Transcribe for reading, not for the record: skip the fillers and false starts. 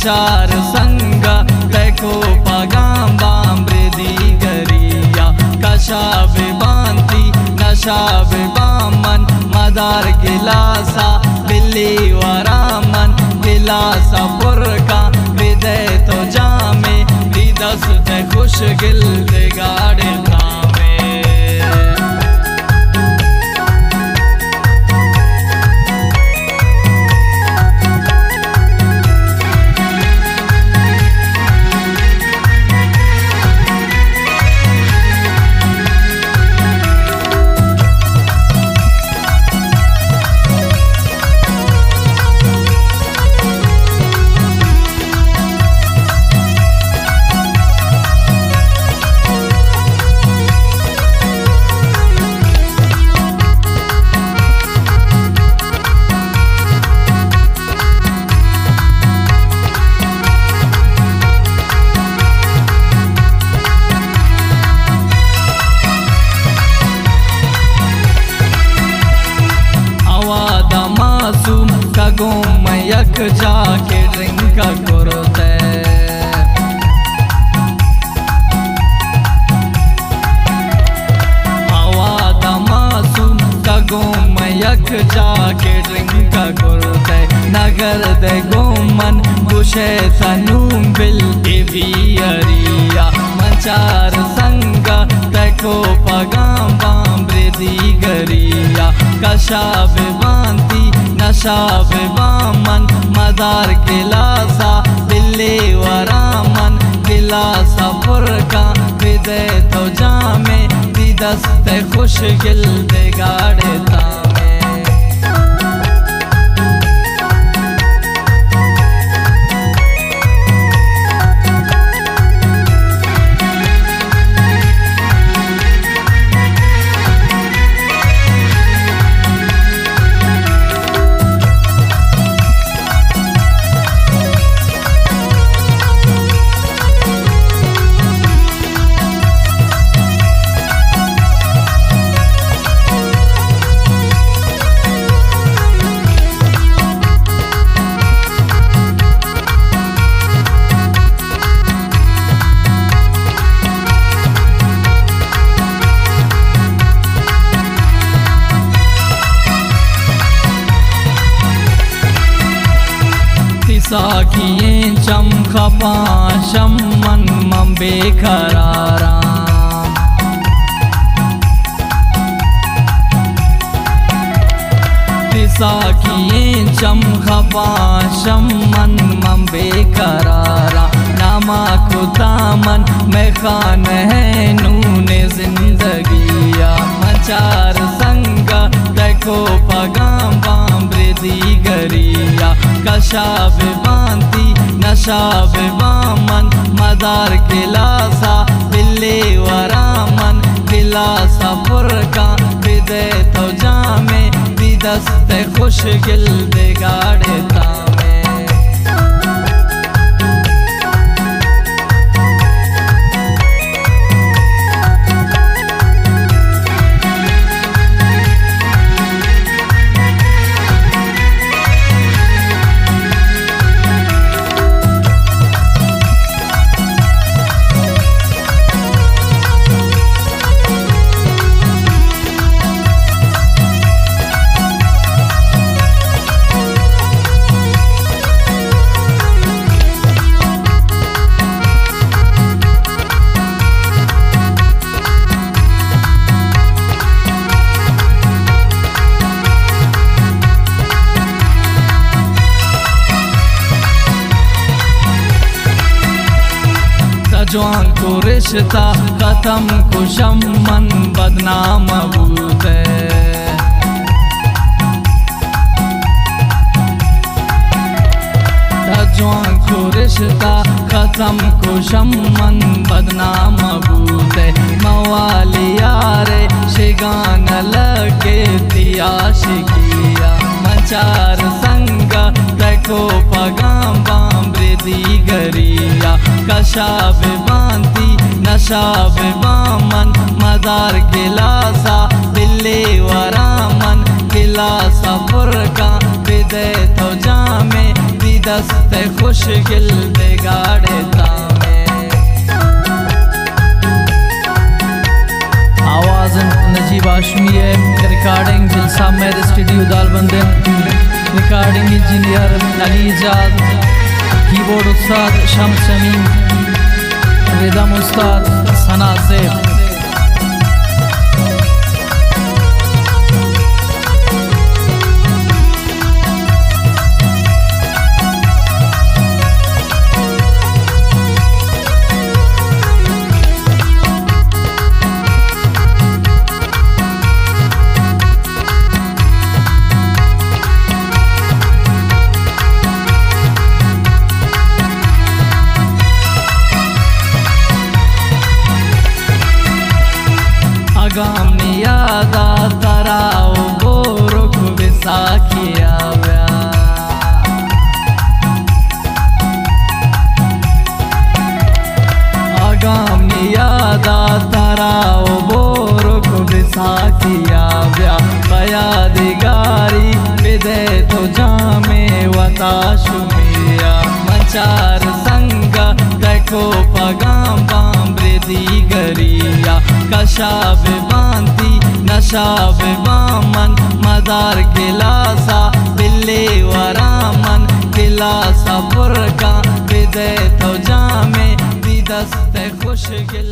मचार संग तैको पगाम बाम्ब्रेदी गरिया कशा विबांति नशा विबामन मदार गिलासा बिल्ली वरामन गिलासा पुरका विदय तो जामे विदस ते खुश गिल दे गाड़े थामे। कगों में यक जाके ड्रिंक करते आवाद मासूम कगों में यक जाके ड्रिंक करते नगर दे गोमन गुशे तनूम बिल इवियरिया मचार संग तैको पगाम बाम्ब्रेदी गरिया कशा विबांति नशा विबामन मदार गिलासा बिल्ली वरामन गिलासा पुरका विदय तो जामे विदस्ते खुश गिल दे गाड़े तामे। साखियें चम खपाशम मन मम बेखरारा साखियें चम खपाशम मन मम बेखरारा नामा खुदामन में खान है नूने जिंदगिया मचार संग तैको पगाम बाम्ब्रेदी गरिया कशा विबांति नशा विबामन मदार गिलासा बिल्ली वरामन गिलासा पुरका विदय तो जामे विदस्ते खुश गिल दे गाड़े तामे। जवान को रिश्ता खत्म कुशम मन बदनाम अबूत जवान को रिश्ता खत्म कुशम मन बदनाम अबूत मवालिया रे शिगान लगे दिया शिकिया मचार संग तैको पगाम बाम्ब्रेदी गरिया कशा विबांति नशा विबामन मदार गिलासा बिल्ली वरामन गिलासा पुरका विदय तो जामे दस्त खुशगिल बिगाड़े तामे। आवाज़ नजीब हाशमी है, रिकॉर्डिंग जिलसा मेर स्टूडियो दालबंदन, रिकॉर्डिंग इंजीनियर अली इजाद, कीबोर्ड उस्ताद शम्स शमीम, रिदम उस्ताद सना ज़ेब। आगाम नियादा तराओ गोरुख विसाखिया व्या, आगाम नियादा तराओ गोरुख विसाखिया व्या, बया दिगारी विदे तो जामे वता शुमिया, मचार संग देखो पगाम बाम्ब्रे दीगरिया, कशाब बांती नशाब बामन, मदार गिलासा बिल्ले वरामन, गिलासा बुरका विदे तो जामे, दस्त खुशगिल।